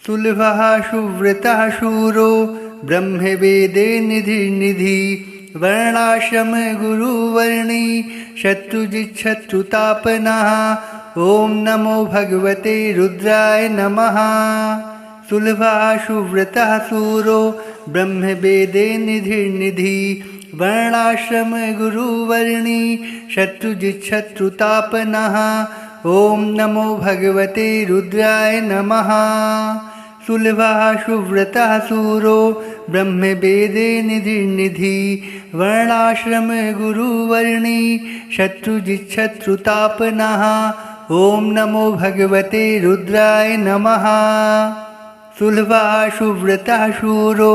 सुलभः सुव्रतः शूरो ब्रह्मवेदे निधिर्निधि वर्णाश्रम गुरुवर्णी शत्रुजिच्छत्रुतापनः। ॐ नमो भगवते रुद्राय नमः। सुलभः सुव्रतः शूरो ब्रह्मवेदे निधिर्निधि वर्णाश्रम गुरुवर्णी शत्रुजिच्छत्रुतापनः। ॐ नमो भगवते रुद्राय नमः। सुलभः सुव्रतः शूरो ब्रह्मवेदे निधिर्निधि वर्णाश्रम गुरुवर्णी शत्रुजिच्छत्रुतापनः। ॐ नमो भगवते रुद्राय नमः। सुलभः सुव्रतः शूरो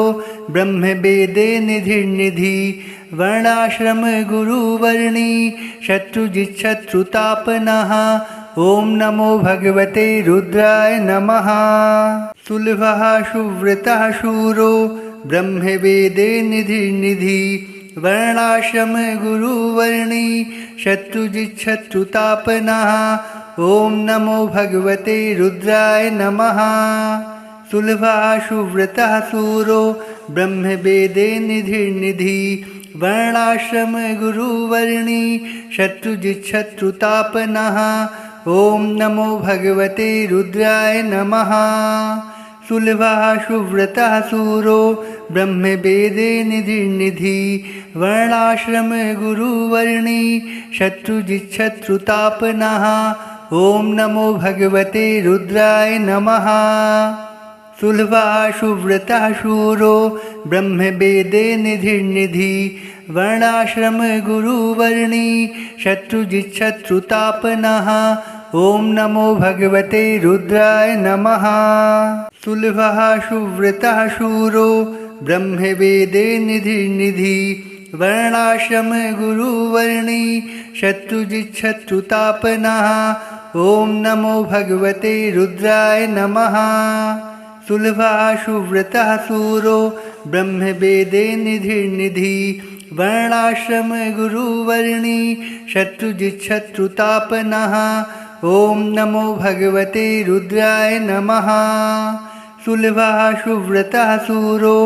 ब्रह्मवेदे निधिर्निधि वर्णाश्रम गुरुवर्णी शत्रुजिच्छत्रुतापनः। ॐ नमो भगवते रुद्राय नमः। सुलभः सुव्रतः शूरो ब्रह्मवेदे निधिर्निधि वर्णाश्रम गुरुवर्णी शत्रुजिच्छत्रुतापनः। ॐ नमो भगवते रुद्राय नमः। सुलभः सुव्रतः शूरो ब्रह्मवेदे निधिर्निधि वर्णाश्रम गुरुवर्णी शत्रुजिच्छत्रुतापनः। ॐ नमो भगवते रुद्राय नमः। सुलभः सुव्रतः शूरो ब्रह्मवेदे निधिर्निधि वर्णाश्रम गुरुवर्णी शत्रुजिच्छत्रुतापनः। ॐ नमो भगवते रुद्राय नमः। सुलभः सुव्रतः शूरो ब्रह्मवेदे निधिर्निधि वर्णाश्रम गुरुवर्णी शत्रुजिच्छत्रुतापनः। ॐ नमो भगवते रुद्राय नमः। सुलभः सुव्रतः शूरो ब्रह्मवेदे निधिर्निधि वर्णाश्रम गुरुवर्णी शत्रुजिच्छत्रुतापनः। ॐ नमो भगवते रुद्राय नमः। सुलभः सुव्रतः शूरो ब्रह्मवेदे निधिर्निधि वर्णाश्रम गुरुवर्णी शत्रुजिच्छत्रुतापनः। ॐ नमो भगवते रुद्राय नमः। सुलभः सुव्रतः शूरो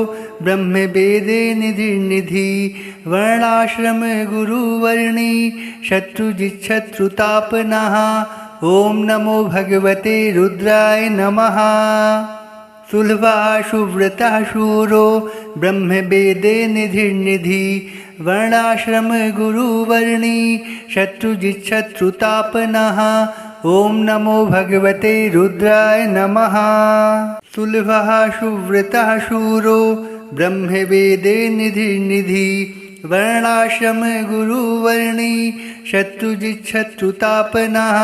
ब्रह्मवेदे निधिर्निधि वर्णाश्रम गुरुवर्णी शत्रुजिच्छत्रुतापनः। ॐ नमो भगवते रुद्राय नमः। सुलभः सुव्रतः शूरो ब्रह्मवेदे निधिर्निधि वर्णाश्रम गुरुवर्णी शत्रुजिच्छत्रुतापनः। ॐ नमो भगवते रुद्राय नमः। सुलभः सुव्रतः शूरो ब्रह्मवेदे निधिर्निधि वर्णाश्रम गुरुवर्णी शत्रुजिच्छत्रुतापनः।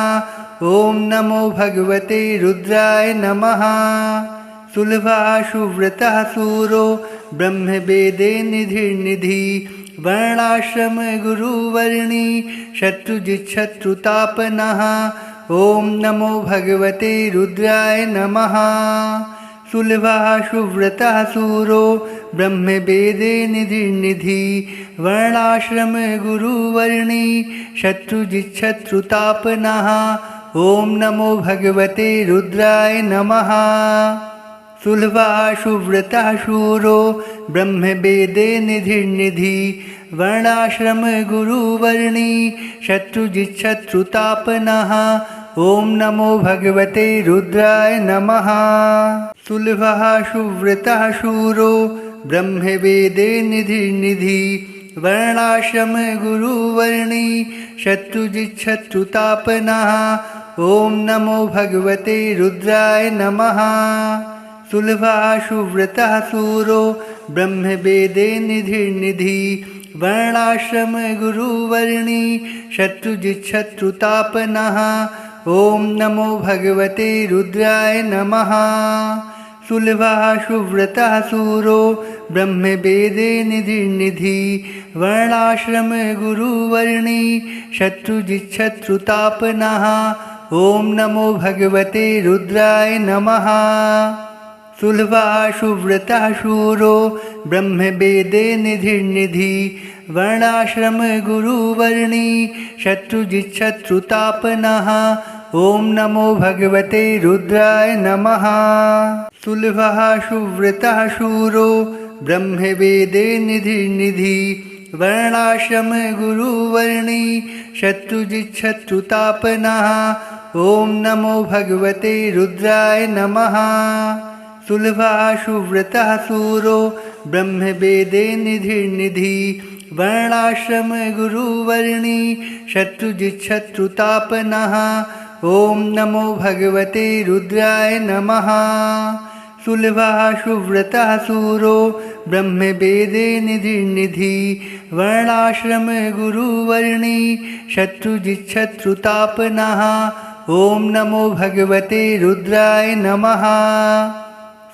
ॐ नमो भगवते रुद्राय नमः। सुलभः सुव्रतः शूरो ब्रह्मवेदे निधिर्निधि वर्णाश्रम गुरुवर्णी शत्रुजिच्छत्रुतापनः। ॐ नमो भगवते रुद्राय नमः। सुलभः सुव्रतः शूरो ब्रह्मवेदे निधिर्निधि वर्णाश्रम गुरुवर्णी शत्रुजिच्छत्रुतापनः। ॐ नमो भगवते रुद्राय नमः। सुलभः सुव्रतः शूरो ब्रह्मवेदे निधिर्निधि वर्णाश्रम गुरुवर्णी शत्रुजिच्छत्रुतापनः। ॐ नमो भगवते रुद्राय नमः। सुलभः सुव्रतः शूरो ब्रह्मवेदे निधिर्निधि वर्णाश्रम गुरुवर्णी शत्रुजिच्छत्रुतापनः। ॐ नमो भगवते रुद्राय नमः। सुलभः सुव्रतः शूरो ब्रह्मवेदे निधिर्निधि वर्णाश्रम गुरुवर्णी शत्रुजिच्छत्रुतापनः। ॐ नमो भगवते रुद्राय नमः। सुलभः सुव्रतः शूरो ब्रह्मवेदे निधिर्निधि वर्णाश्रम गुरुवर्णी शत्रुजिच्छत्रुतापनः। ॐ नमो भगवते रुद्राय नमः। सुलभः सुव्रतः शूरो ब्रह्मवेदे निधिर्निधि वर्णाश्रम गुरुवर्णी शत्रुजिच्छत्रुतापनः। ॐ नमो भगवते रुद्राय नमः। सुलभः सुव्रतः शूरो ब्रह्मवेदे निधिर्निधि वर्णाश्रम गुरुवर्णी शत्रुजिच्छत्रुतापनः। ॐ नमो भगवते रुद्राय नमः। सुलभः सुव्रतः शूरो ब्रह्मवेदे निधिर्निधि वर्णाश्रम गुरुवर्णी शत्रुजिच्छत्रुतापनः। ॐ नमो भगवते रुद्राय नमः। सुलभः सुव्रतः शूरो ब्रह्मवेदे निधिर्निधि वर्णाश्रम गुरुवर्णी शत्रुजिच्छत्रुतापनः। ॐ नमो भगवते रुद्राय नमः।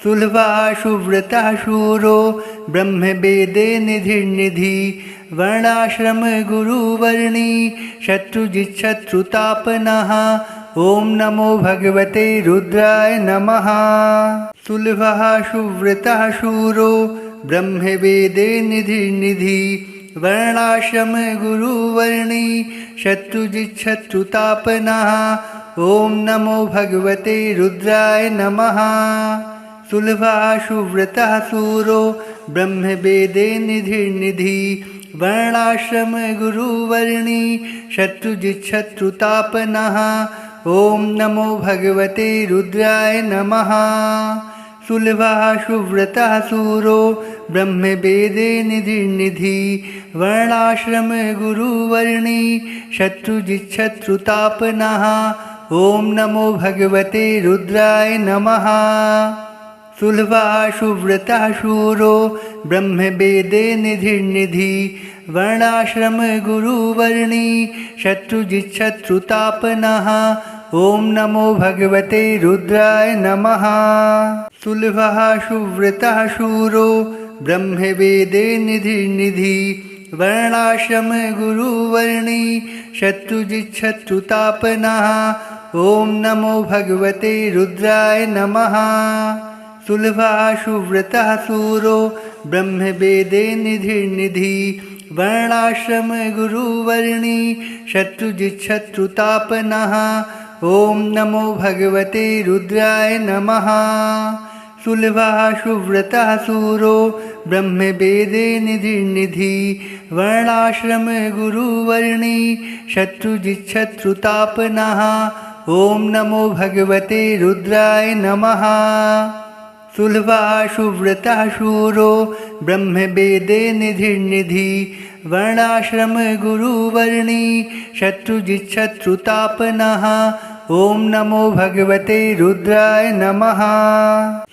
सुलभः सुव्रतः शूरो ब्रह्मवेदे निधिर्निधि वर्णाश्रम गुरुवर्णी शत्रुजिच्छत्रुतापनः। ॐ नमो भगवते रुद्राय नमः। सुलभः सुव्रतः शूरो ब्रह्मवेदे निधिर्निधि वर्णाश्रम गुरुवर्णी शत्रुजिच्छत्रुतापनः। ॐ नमो भगवते रुद्राय नमः। सुलभः सुव्रतः शूरो ब्रह्मवेदे निधिर्निधि वर्णाश्रम गुरुवर्णी शत्रुजिच्छत्रुतापनः। ॐ नमो भगवते रुद्राय नमः। सुलभः सुव्रतः शूरो ब्रह्मवेदे निधिर्निधि वर्णाश्रम गुरुवर्णी शत्रुजिच्छत्रुतापनः। ॐ नमो भगवते रुद्राय नमः। सुलभः सुव्रतः शूरो ब्रह्मवेदे निधिर्निधि वर्णाश्रम गुरुवर्णी शत्रुजिच्छत्रुतापनः। ॐ नमो भगवते रुद्राय नमः। सुलभः सुव्रतः शूरो ब्रह्मवेदे निधिर्निधि वर्णाश्रम गुरुवर्णी शत्रुजिच्छत्रुतापनः। ॐ नमो भगवते रुद्राय नमः। सुलभः सुव्रतः शूरो ब्रह्मवेदे निधिर्निधि वर्णाश्रम गुरुवर्णी शत्रुजिच्छत्रुतापनः। ॐ नमो भगवते रुद्राय नमः। सुलभः सुव्रतः शूरो ब्रह्मवेदे निधिर्निधि वर्णाश्रम गुरुवर्णी शत्रुजिच्छत्रुतापनः। ॐ नमो भगवते रुद्राय नमः। सुलभः सुव्रतः शूरो ब्रह्मवेदे निधिर्निधि वर्णाश्रम गुरुवर्णी शत्रुजिच्छत्रुतापनः। ॐ नमो भगवते रुद्राय नमः।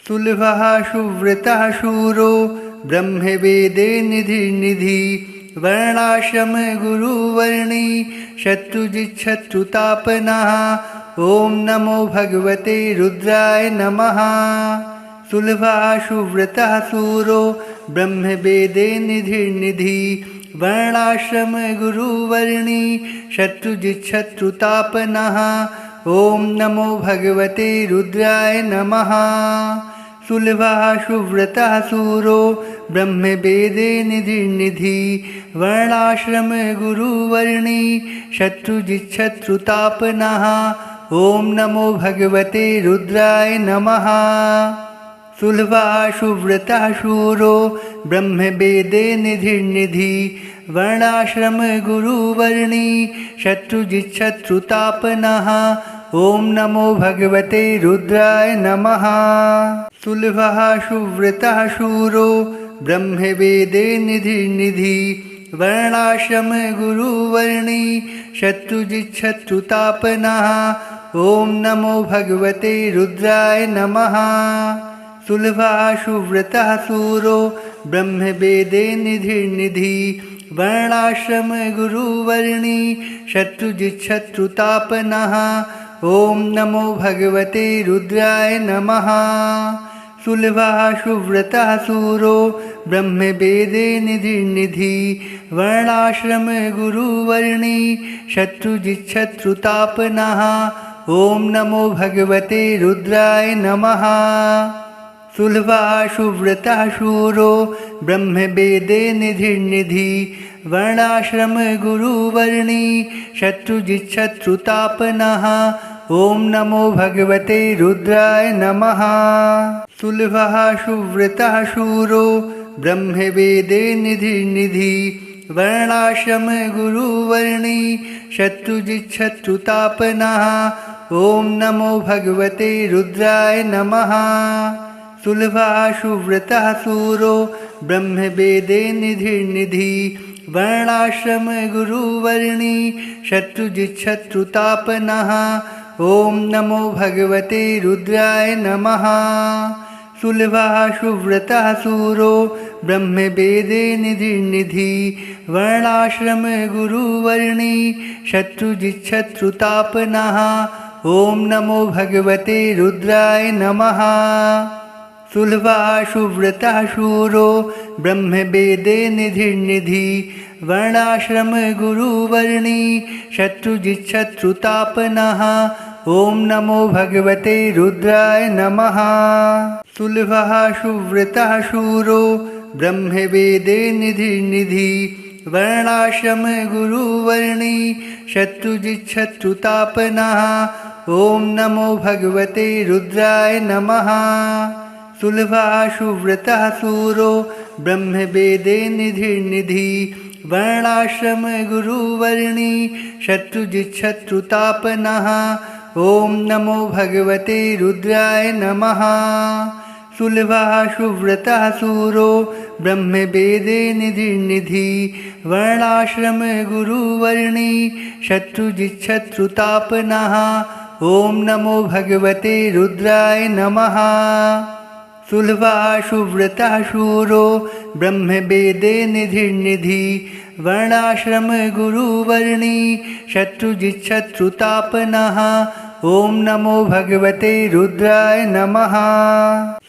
सुलभः सुव्रतः शूरो ब्रह्मवेदे निधिर्निधि वर्णाश्रम गुरुवर्णी शत्रुजिच्छत्रुतापनः। ॐ नमो भगवते रुद्राय नमः। सुलभः सुव्रतः शूरो ब्रह्मवेदे निधिर्निधि वर्णाश्रम गुरुवर्णी शत्रुजिच्छत्रुतापनः। ॐ नमो भगवते रुद्राय नमः। सुलभः सुव्रतः शूरो ब्रह्मवेदे निधिर्निधि वर्णाश्रम गुरुवर्णी शत्रुजिच्छत्रुतापनः। ॐ नमो भगवते रुद्राय नमः। सुलभः सुव्रतः शूरो ब्रह्मवेदे निधिर्निधि वर्णाश्रम गुरुवर्णी शत्रुजिच्छत्रुतापनः। ॐ नमो भगवते रुद्राय नमः। सुलभः सुव्रतः शूरो ब्रह्मवेदे निधिर्निधि वर्णाश्रम गुरुवर्णी शत्रुजिच्छत्रुतापनः। ॐ नमो भगवते रुद्राय नमः। सुलभः सुव्रतः शूरो ब्रह्मवेदे निधिर्निधि वर्णाश्रम गुरुवर्णी शत्रुजिच्छत्रुतापनः। ॐ नमो भगवते रुद्राय नमः। सुलभः सुव्रतः शूरो ब्रह्मवेदे निधिर्निधि वर्णाश्रम गुरुवर्णी शत्रुजिच्छत्रुतापनः। ॐ नमो भगवते रुद्राय नमः। सुलभः सुव्रतः शूरो ब्रह्मवेदे निधिर्निधि वर्णाश्रम गुरुवर्णी शत्रुजिच्छत्रुतापनः। ॐ नमो भगवते रुद्राय नमः। सुलभः सुव्रतः शूरो ब्रह्मवेदे निधिर्निधि वर्णाश्रम गुरुवर्णी शत्रुजिच्छत्रुतापनः। ॐ नमो भगवते रुद्राय नमः। सुलभः सुव्रतः शूरो ब्रह्मवेदे निधिर्निधि वर्णाश्रम गुरुवर्णी शत्रुजिच्छत्रुतापनः। ॐ नमो भगवते रुद्राय नमः। सुलभः सुव्रतः शूरो ब्रह्मवेदे निधिर्निधि वर्णाश्रम गुरुवर्णी शत्रुजिच्छत्रुतापनः। ॐ नमो भगवते रुद्राय नमः। सुलभः सुव्रतः शूरो ब्रह्मवेदे निधिर्निधि वर्णाश्रम गुरुवर्णी शत्रुजिच्छत्रुतापनः। ॐ नमो भगवते रुद्राय नमः। सुलभः सुव्रतः शूरो ब्रह्मवेदे निधिर्निधि वर्णाश्रम गुरुवर्णी शत्रुजिच्छत्रुतापनः। ॐ नमो भगवते रुद्राय नमः। सुलभः सुव्रतः शूरो ब्रह्मवेदे निधिर्निधि वर्णाश्रम गुरुवर्णी शत्रुजिच्छत्रुतापनः। ॐ नमो भगवते रुद्राय नमः। सुलभः सुव्रतः शूरो ब्रह्मवेदे निधिर्निधि वर्णाश्रम गुरुवर्णी शत्रुजिच्छत्रुतापनः। ॐ नमो भगवते रुद्राय नमः। सुलभः सुव्रतः शूरो ब्रह्मवेदे निधिर्निधि वर्णाश्रम गुरुवर्णी शत्रुजिच्छत्रुतापनः। ॐ नमो भगवते रुद्राय नमः।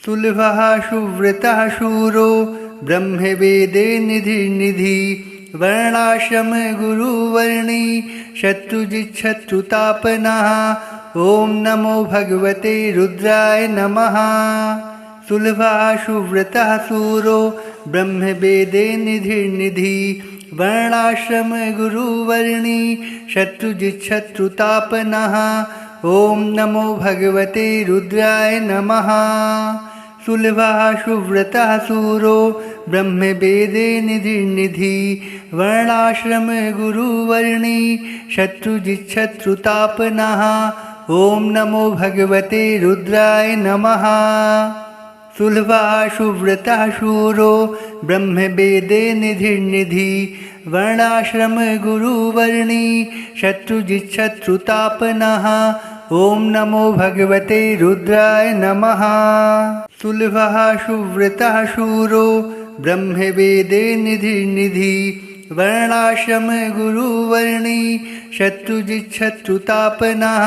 सुलभः सुव्रतः शूरो ब्रह्मवेदे निधिर्निधि वर्णाश्रम गुरुवर्णी शत्रुजिच्छत्रुतापनः। ॐ नमो भगवते रुद्राय नमः। सुलभः सुव्रतः शूरो ब्रह्मवेदे निधिर्निधि वर्णाश्रम गुरुवर्णी शत्रुजिच्छत्रुतापनः। ॐ नमो भगवते रुद्राय नमः। सुलभः सुव्रतः शूरो ब्रह्मवेदे निधिर्निधि वर्णाश्रम गुरुवर्णी शत्रुजिच्छत्रुतापनः। ॐ नमो भगवते रुद्राय नमः। सुलभः सुव्रतः शूरो ब्रह्मवेदे निधिर्निधि वर्णाश्रम गुरुवर्णी शत्रुजिच्छत्रुतापनः। ॐ नमो भगवते रुद्राय नमः। सुलभः सुव्रतः शूरो ब्रह्मवेदे निधिर्निधि वर्णाश्रम गुरुवर्णी शत्रुजिच्छत्रुतापनः।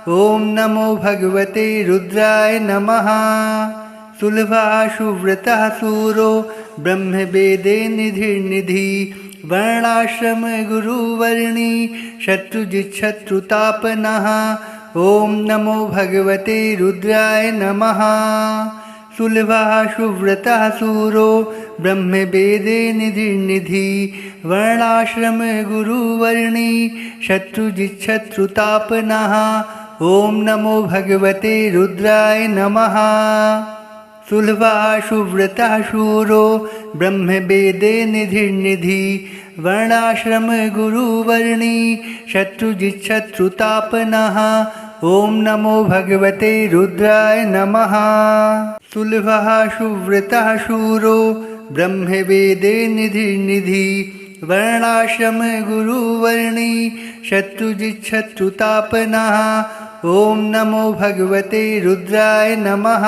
ॐ नमो भगवते रुद्राय नमः। सुलभः सुव्रतः शूरो ब्रह्मवेदे निधिर्निधि वर्णाश्रम गुरुवर्णी शत्रुजिच्छत्रुतापनः। ॐ नमो भगवते रुद्राय नमः। सुलभः सुव्रतः शूरो ब्रह्मवेदे निधिर्निधि वर्णाश्रम गुरुवर्णी शत्रुजिच्छत्रुतापनः। ॐ नमो भगवते रुद्राय नमः। सुलभः सुव्रतः शूरो ब्रह्मवेदे निधिर्निधि वर्णाश्रम गुरुवर्णी शत्रुजिच्छत्रुतापनः। ॐ नमो भगवते रुद्राय नमः। सुलभः सुव्रतः शूरो ब्रह्मवेदे निधिर्निधि वर्णाश्रम गुरुवर्णी शत्रुजिच्छत्रुतापनः। ॐ नमो भगवते रुद्राय नमः।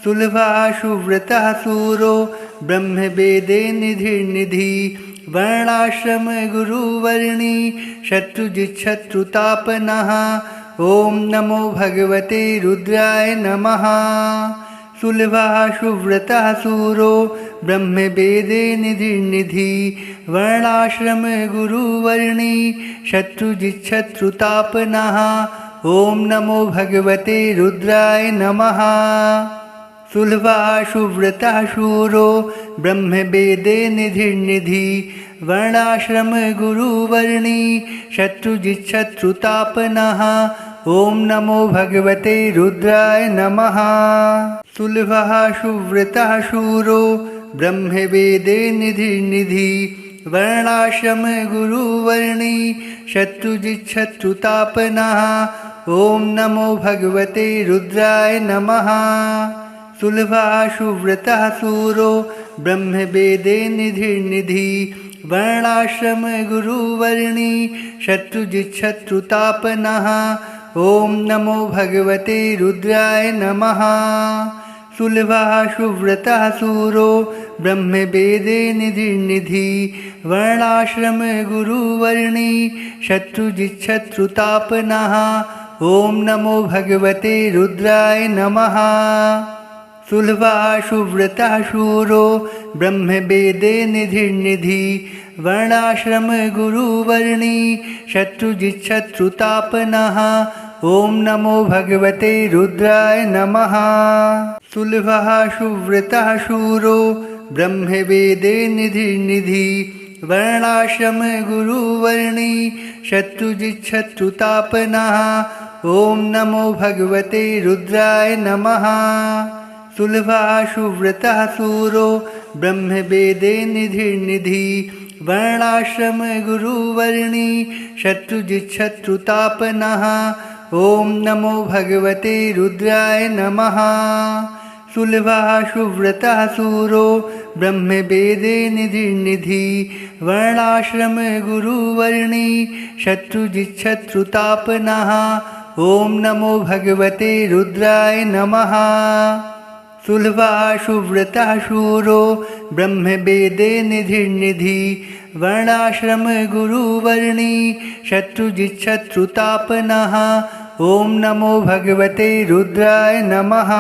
सुलभः सुव्रतः शूरो ब्रह्मवेदे निधिर्निधि वर्णाश्रम गुरुवर्णी शत्रुजिच्छत्रुतापनः। ॐ नमो भगवते रुद्राय नमः। सुलभः सुव्रतः शूरो ब्रह्मवेदे निधिर्निधि वर्णाश्रम गुरुवर्णी शत्रुजिच्छत्रुतापनः। ॐ नमो भगवते रुद्राय नमः। सुलभः सुव्रतः शूरो ब्रह्मवेदे निधिर्निधि वर्णाश्रम गुरुवर्णी शत्रुजिच्छत्रुतापनः। ॐ नमो भगवते रुद्राय नमः। सुलभः सुव्रतः शूरो ब्रह्मवेदे निधिर्निधि वर्णाश्रम गुरुवर्णी शत्रुजिच्छत्रुतापनः। ॐ नमो भगवते रुद्राय नमः। सुलभः सुव्रतः शूरो ब्रह्मवेदे निधिर्निधि वर्णाश्रम गुरुवर्णी शत्रुजिच्छत्रुतापनः। ॐ नमो भगवते रुद्राय नमः। सुलभः सुव्रतः शूरो ब्रह्मवेदे निधिर्निधि वर्णाश्रम गुरुवर्णी शत्रुजिच्छत्रुतापनः। ॐ नमो भगवते रुद्राय नमः। सुलभः सुव्रतः शूरो ब्रह्मवेदे निधिर्निधि वर्णाश्रम गुरुवर्णी शत्रुजिच्छत्रुतापनः। ॐ नमो भगवते रुद्राय नमः। सुलभः सुव्रतः शूरो ब्रह्मवेदे निधिर्निधि वर्णाश्रम गुरुवर्णी शत्रुजिच्छत्रुतापनः। ॐ नमो भगवते रुद्राय नमः। सुलभः सुव्रतः शूरो ब्रह्मवेदे निधिर्निधि वर्णाश्रम गुरुवर्णी शत्रुजिच्छत्रुतापनः। ॐ नमो भगवते रुद्राय नमः। सुलभः सुव्रतः शूरो ब्रह्मवेदे निधिर्निधि वर्णाश्रम गुरुवर्णी शत्रुजिच्छत्रुतापनः। ॐ नमो भगवते रुद्राय नमः। सुलभः सुव्रतः शूरो ब्रह्मवेदे निधिर्निधि वर्णाश्रम गुरुवर्णी शत्रुजिच्छत्रुतापनः। ॐ नमो भगवते रुद्राय नमः।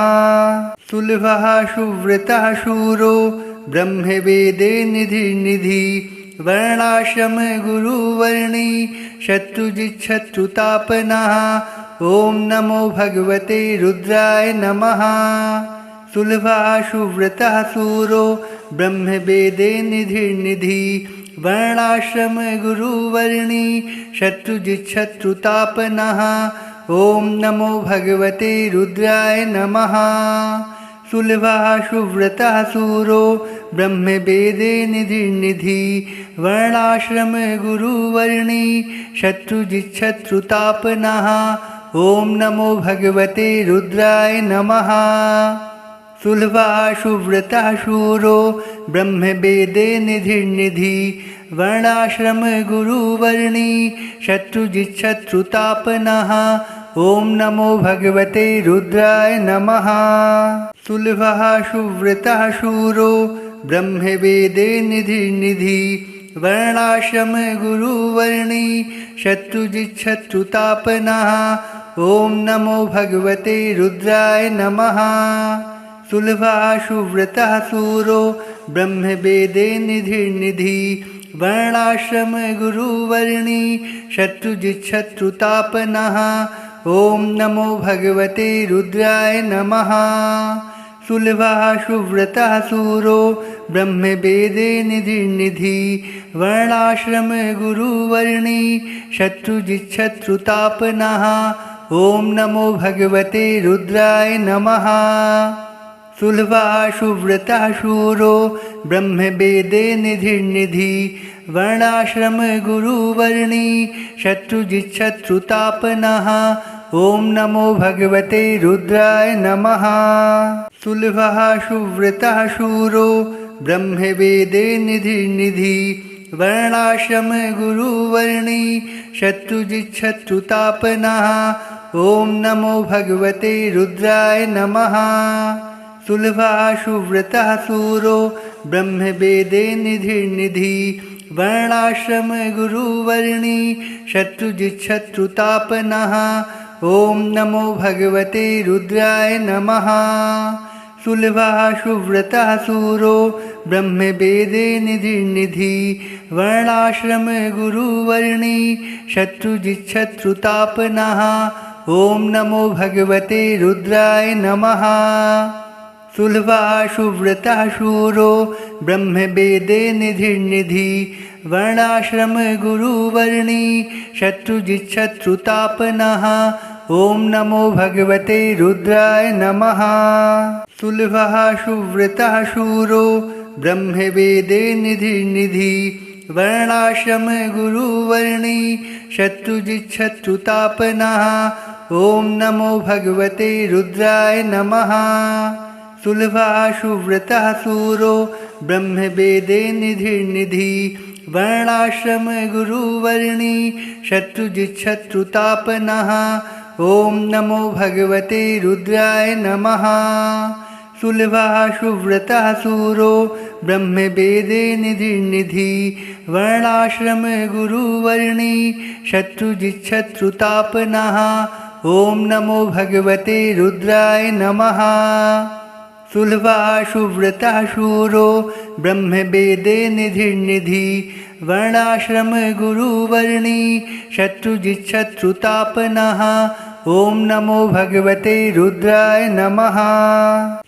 सुलभः सुव्रतः शूरो ब्रह्मवेदे निधिर्निधि वर्णाश्रम गुरुवर्णी शत्रुजिच्छत्रुतापनः। ॐ नमो भगवते रुद्राय नमः। सुलभः सुव्रतः शूरो ब्रह्मवेदे निधिर्निधि वर्णाश्रम गुरुवर्णी शत्रुजिच्छत्रुतापनः। ॐ नमो भगवते रुद्राय नमः। सुलभः सुव्रतः शूरो ब्रह्मवेदे निधिर्निधि वर्णाश्रम गुरुवर्णी शत्रुजिच्छत्रुतापनः। ॐ नमो भगवते रुद्राय नमः। सुलभः सुव्रतः शूरो ब्रह्मवेदे निधिर्निधि वर्णाश्रम गुरुवर्णी शत्रुजिच्छत्रुतापनः। ॐ नमो भगवते रुद्राय नमः। सुलभः सुव्रतः शूरो ब्रह्मवेदे निधिर्निधि वर्णाश्रम गुरुवर्णी शत्रुजिच्छत्रुतापनः। ॐ नमो भगवते रुद्राय नमः। सुलभः सुव्रतः शूरो ब्रह्मवेदे निधिर्निधि वर्णाश्रम गुरुवर्णी शत्रुजिच्छत्रुतापनः। ॐ नमो भगवते रुद्राय नमः। सुलभः सुव्रतः शूरो ब्रह्मवेदे निधिर्निधि वर्णाश्रम गुरुवर्णी शत्रुजिच्छत्रुतापनः। ॐ नमो भगवते रुद्राय नमः। सुलभः सुव्रतः शूरो ब्रह्मवेदे निधिर्निधि वर्णाश्रम गुरुवर्णी शत्रुजिच्छत्रुतापनः। ॐ नमो भगवते रुद्राय नमः। सुलभः सुव्रतः शूरो ब्रह्मवेदे निधिर्निधि वर्णाश्रम गुरुवर्णी शत्रुजिच्छत्रुतापनः। ॐ नमो भगवते रुद्राय नमः। सुलभः सुव्रतः शूरो ब्रह्मवेदे निधिर्निधि वर्णाश्रम गुरुवर्णी शत्रुजिच्छत्रुतापनः। ॐ नमो भगवते रुद्राय नमः। सुलभः सुव्रतः शूरो ब्रह्मवेदे निधिर्निधि वर्णाश्रम गुरुवर्णी शत्रुजिच्छत्रुतापनः। ॐ नमो भगवते रुद्राय नमः। सुलभः सुव्रतः शूरो ब्रह्मवेदे निधिर्निधि वर्णाश्रम गुरुवर्णी शत्रुजिच्छत्रुतापनः। ॐ नमो भगवते रुद्राय नमः। सुलभः सुव्रतः शूरो ब्रह्मवेदे निधिर्निधि वर्णाश्रम गुरुवर्णी शत्रुजिच्छत्रुतापनः। ॐ नमो भगवते रुद्राय नमः। सुलभः सुव्रतः शूरो ब्रह्मवेदे निधिर्निधि वर्णाश्रम गुरुवर्णी शत्रुजिच्छत्रुतापनः। ॐ नमो भगवते रुद्राय नमः। सुलभः सुव्रतः शूरो ब्रह्मवेदे निधिर्निधि वर्णाश्रम गुरुवर्णी शत्रुजिच्छत्रुतापनः। ॐ नमो भगवते रुद्राय नमः। सुलभः सुव्रतः शूरो ब्रह्मवेदे निधिर्निधि वर्णाश्रम गुरुवर्णी शत्रुजिच्छत्रुतापनः। ॐ नमो भगवते रुद्राय नमः।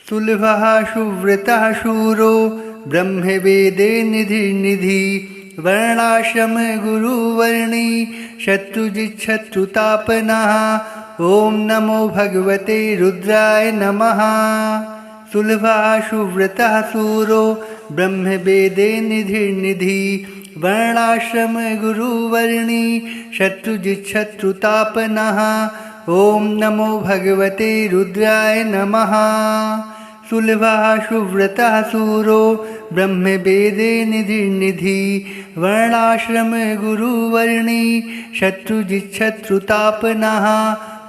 सुलभः सुव्रतः शूरो ब्रह्मवेदे निधिर्निधि वर्णाश्रम गुरुवर्णी शत्रुजिच्छत्रुतापनः। ॐ नमो भगवते रुद्राय नमः। सुलभः सुव्रतः शूरो ब्रह्मवेदे निधिर्निधि वर्णाश्रम गुरुवर्णी शत्रुजिच्छत्रुतापनः। ॐ नमो भगवते रुद्राय नमः। सुलभः सुव्रतः शूरो ब्रह्मवेदे निधिर्निधि वर्णाश्रम गुरुवर्णी शत्रुजिच्छत्रुतापनः।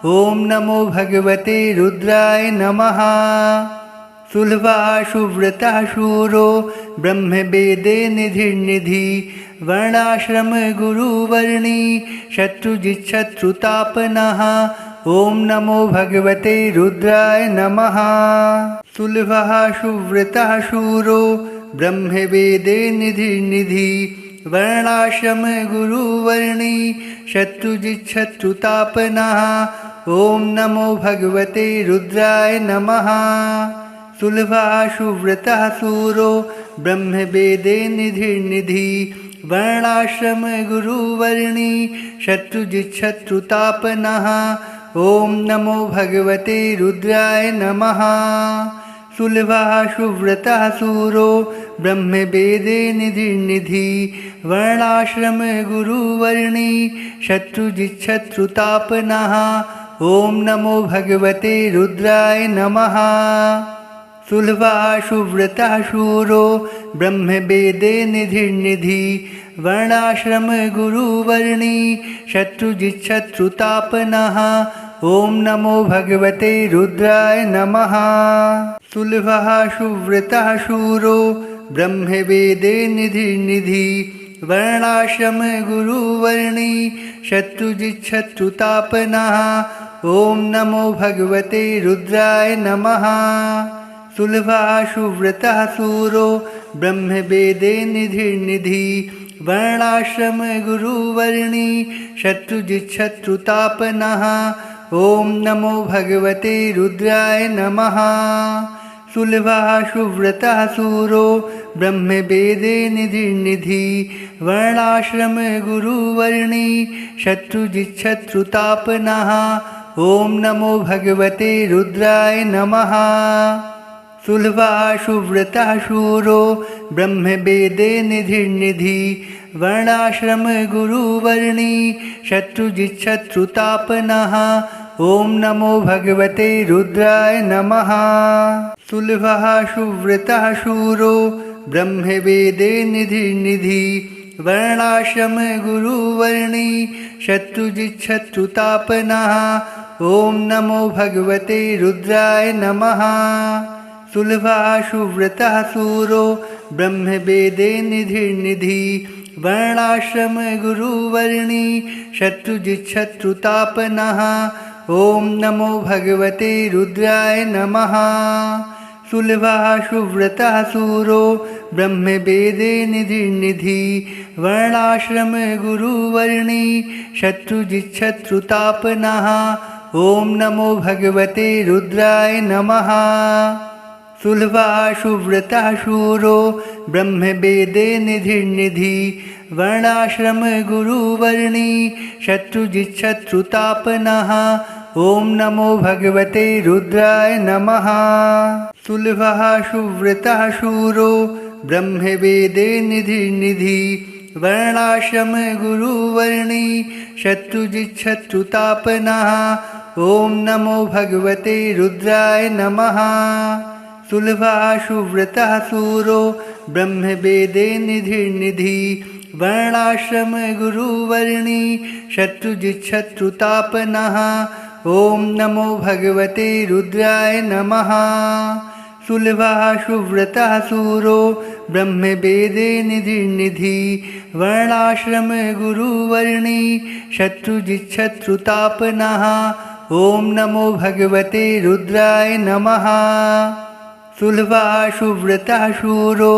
ॐ नमो भगवते रुद्राय नमः। सुलभः सुव्रतः शूरो ब्रह्मवेदे निधिर्निधि वर्णाश्रम गुरुवर्णी शत्रुजिच्छत्रुतापनः। ॐ नमो भगवते रुद्राय नमः। सुलभः सुव्रतः शूरो ब्रह्मवेदे निधिर्निधि वर्णाश्रम गुरुवर्णी शत्रुजिच्छत्रुतापनः। ॐ नमो भगवते रुद्राय नमः। सुलभः सुव्रतः शूरो ब्रह्मवेदे निधिर्निधि वर्णाश्रम गुरुवर्णी शत्रुजिच्छत्रुतापनः। ॐ नमो भगवते रुद्राय नमः। सुलभः सुव्रतः शूरो ब्रह्मवेदे निधिर्निधि वर्णाश्रम गुरुवर्णी शत्रुजिच्छत्रुतापनः। ॐ नमो भगवते रुद्राय नमः। सुलभः सुव्रतः शूरो ब्रह्मवेदे निधिर्निधि वर्णाश्रम गुरुवर्णी शत्रुजिच्छत्रुतापनः। ॐ नमो भगवते रुद्राय नमः। सुलभः सुव्रतः शूरो ब्रह्मवेदे निधिर्निधि वर्णाश्रम गुरुवर्णी शत्रुजिच्छत्रुतापनः। ॐ नमो भगवते रुद्राय नमः। सुलभः सुव्रतः शूरो ब्रह्मवेदे निधिर्निधि वर्णाश्रम गुरुवर्णी शत्रुजिच्छत्रुतापनः। ॐ नमो भगवते रुद्राय नमः। सुलभः सुव्रतः शूरो ब्रह्मवेदे निधिर्निधि वर्णाश्रम गुरुवर्णी शत्रुजिच्छत्रुतापनः। ॐ नमो भगवते रुद्राय नमः। सुलभः सुव्रतः शूरो ब्रह्मवेदे निधिर्निधि वर्णाश्रम गुरुवर्णी शत्रुजिच्छत्रुतापनः। ॐ नमो भगवते रुद्राय नमः। सुलभः सुव्रतः शूरो ब्रह्मवेदे निधिर्निधि वर्णाश्रम गुरुवर्णी शत्रुजिच्छत्रुतापनः। ॐ नमो भगवते रुद्राय नमः। सुलभः सुव्रतः शूरो ब्रह्मवेदे निधिर्निधि वर्णाश्रम गुरुवर्णी शत्रुजिच्छत्रुतापनः। ॐ नमो भगवते रुद्राय नमः। सुलभः सुव्रतः शूरो ब्रह्मवेदे निधिर्निधि वर्णाश्रम गुरुवर्णी शत्रुजिच्छत्रुतापनः। ॐ नमो भगवते रुद्राय नमः। सुलभः सुव्रतः शूरो ब्रह्मवेदे निधिर्निधि वर्णाश्रम गुरुवर्णी शत्रुजिच्छत्रुतापनः। ॐ नमो भगवते रुद्राय नमः। सुलभः सुव्रतः शूरो ब्रह्मवेदे निधिर्निधि वर्णाश्रम गुरुवर्णी शत्रुजिच्छत्रुतापनः। ॐ नमो भगवते रुद्राय नमः। सुलभः सुव्रतः शूरो ब्रह्मवेदे निधिर्निधि वर्णाश्रम गुरुवर्णी शत्रुजिच्छत्रुतापनः। ॐ नमो भगवते रुद्राय नमः। सुलभः सुव्रतः शूरो ब्रह्मवेदे निधिर्निधि वर्णाश्रम गुरुवर्णी शत्रुजिच्छत्रुतापनः। ॐ नमो भगवते रुद्राय नमः। सुलभः सुव्रतः शूरो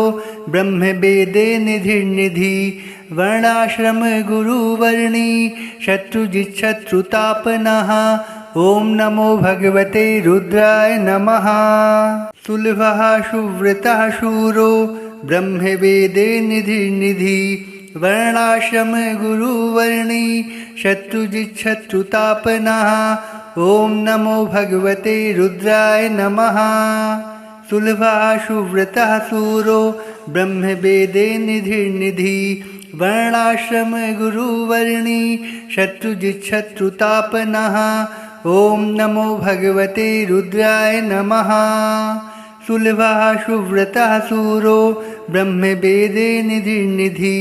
ब्रह्मवेदे निधिर्निधि वर्णाश्रम गुरुवर्णी शत्रुजिच्छत्रुतापनः। ॐ नमो भगवते रुद्राय नमः। सुलभः सुव्रतः शूरो ब्रह्मवेदे निधिर्निधि वर्णाश्रम गुरुवर्णी शत्रुजिच्छत्रुतापनः। ॐ नमो भगवते रुद्राय नमः। सुलभः सुव्रतः शूरो ब्रह्मवेदे निधिर्निधि वर्णाश्रम गुरुवर्णी शत्रुजिच्छत्रुतापनः। ॐ नमो भगवते रुद्राय नमः। सुलभः सुव्रतः शूरो ब्रह्मवेदे निधिर्निधि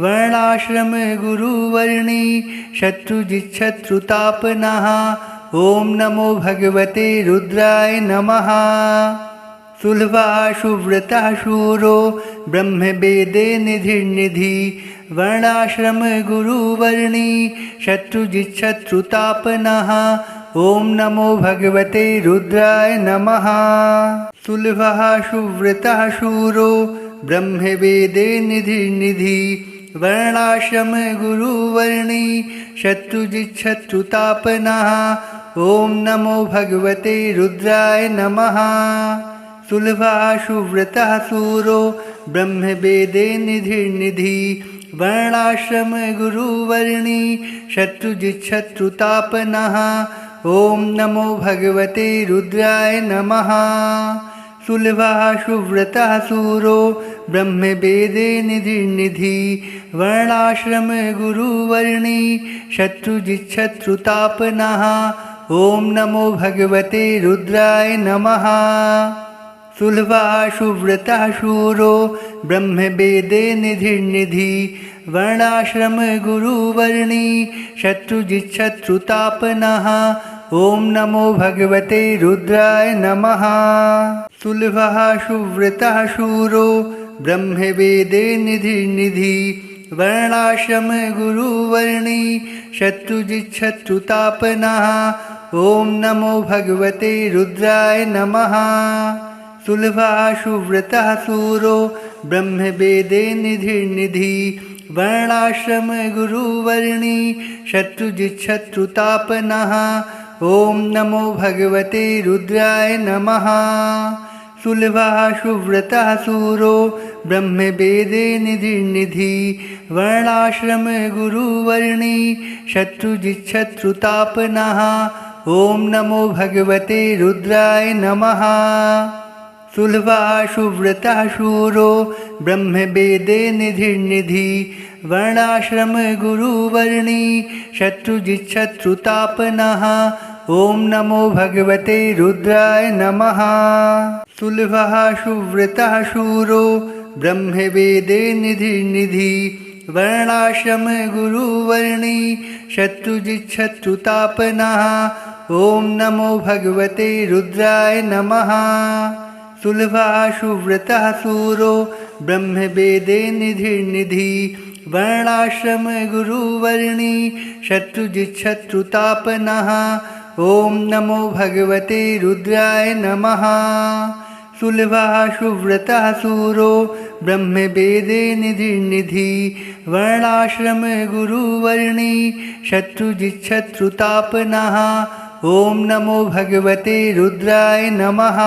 वर्णाश्रम गुरुवर्णी शत्रुजिच्छत्रुतापनः। ॐ नमो भगवते रुद्राय नमः। सुलभः सुव्रतः शूरो ब्रह्मवेदे निधिर्निधि वर्णाश्रम गुरुवर्णी शत्रुजिच्छत्रुतापनः। ॐ नमो भगवते रुद्राय नमः। सुलभः सुव्रतः शूरो ब्रह्मवेदे निधिर्निधि वर्णाश्रम गुरुवर्णी शत्रुजिच्छत्रुतापनः। ॐ नमो भगवते रुद्राय नमः। सुलभः सुव्रतः शूरो ब्रह्मवेदे निधिर्निधि वर्णाश्रम गुरुवर्णी शत्रुजिच्छत्रुतापनः। ॐ नमो भगवते रुद्राय नमः। सुलभः सुव्रतः शूरो ब्रह्मवेदे निधिर्निधि वर्णाश्रम गुरुवर्णी शत्रुजिच्छत्रुतापनः। ॐ नमो भगवते रुद्राय नमः। सुलभः सुव्रतः शूरो ब्रह्मवेदे निधिर्निधि वर्णाश्रम गुरुवर्णी शत्रुजिच्छत्रुतापनः। ॐ नमो भगवते रुद्राय नमः। सुलभः सुव्रतः शूरो ब्रह्मवेदे निधिर्निधि वर्णाश्रम गुरुवर्णी शत्रुजिच्छत्रुतापनः। ॐ नमो भगवते रुद्राय नमः। सुलभः सुव्रतः शूरो ब्रह्मवेदे निधिर्निधि वर्णाश्रम गुरुवर्णी शत्रुजिच्छत्रुतापनः। ॐ नमो भगवते रुद्राय नमः। सुलभः सुव्रतः शूरो ब्रह्मवेदे निधिर्निधि वर्णाश्रम गुरुवर्णी शत्रुजिच्छत्रुतापनः। ॐ नमो भगवते रुद्राय नमः। सुलभः सुव्रतः शूरो ब्रह्मवेदे निधिर्निधि वर्णाश्रम गुरुवर्णी शत्रुजिच्छत्रुतापनः। ॐ नमो भगवते रुद्राय नमः। सुलभः सुव्रतः शूरो ब्रह्मवेदे निधिर्निधि वर्णाश्रम गुरुवर्णी शत्रुजिच्छत्रुतापनः। ॐ नमो भगवते रुद्राय नमः। सुलभः सुव्रतः शूरो ब्रह्मवेदे निधिर्निधि वर्णाश्रम गुरुवर्णी शत्रुजिच्छत्रुतापनः। ॐ नमो भगवते रुद्राय नमः। सुलभः सुव्रतः शूरो ब्रह्मवेदे निधिर्निधि वर्णाश्रम गुरुवर्णी शत्रुजिच्छत्रुतापनः। ॐ नमो भगवते रुद्राय नमः।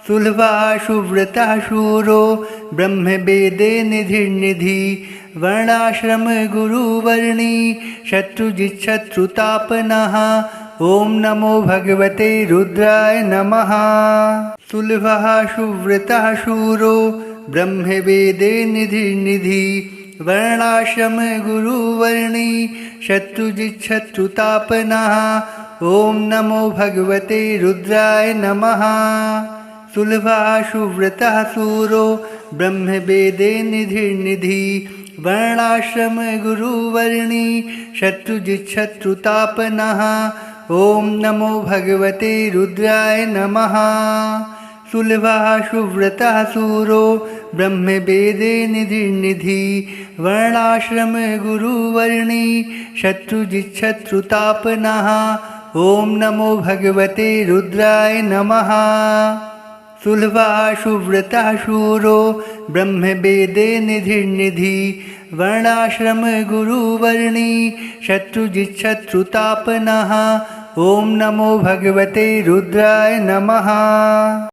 सुलभः सुव्रतः शूरो ब्रह्मवेदे निधिर्निधि वर्णाश्रम गुरुवर्णी शत्रुजिच्छत्रुतापनः। ॐ नमो भगवते रुद्राय नमः। सुलभः सुव्रतः शूरो ब्रह्मवेदे निधिर्निधि वर्णाश्रम गुरुवर्णी शत्रुजिच्छत्रुतापनः। ॐ नमो भगवते रुद्राय नमः। सुलभः सुव्रतः शूरो ब्रह्मवेदे निधिर्निधि वर्णाश्रम गुरुवर्णी शत्रुजिच्छत्रुतापनः। ॐ नमो भगवते रुद्राय नमः। सुलभः सुव्रतः शूरो ब्रह्मवेदे निधिर्निधि वर्णाश्रम गुरुवर्णी शत्रुजिच्छत्रुतापनः। ॐ नमो भगवते रुद्राय नमः। सुलभः सुव्रतः शूरो ब्रह्मवेदे निधिर्निधि वर्णाश्रम गुरुवर्णी शत्रुजिच्छत्रुतापनः। ॐ नमो भगवते रुद्राय नमः।